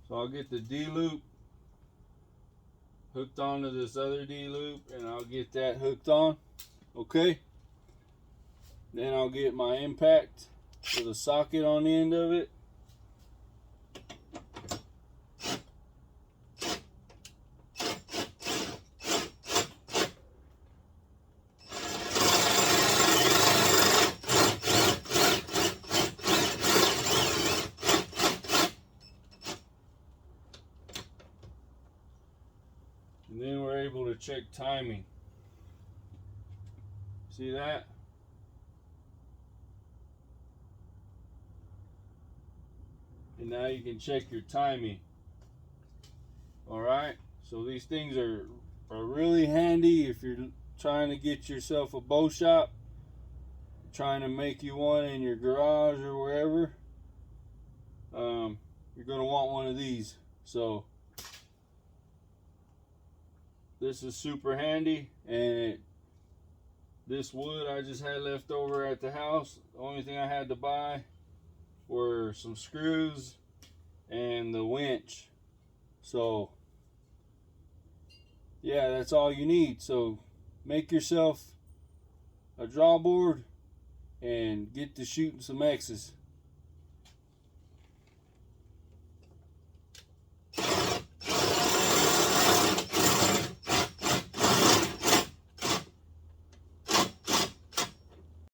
So I'll get the D-loop hooked onto this other D-loop, and I'll get that hooked on. Okay. Then I'll get my impact with a socket on the end of it. And then we're able to check timing. See that? And now you can check your timing. Alright, so these things are really handy if you're trying to get yourself a bow shop, trying to make you one in your garage or wherever. You're going to want one of these. So this is super handy, and this wood I just had left over at the house. The only thing I had to buy were some screws and the winch. So yeah, that's all you need. So make yourself a draw board and get to shooting some X's.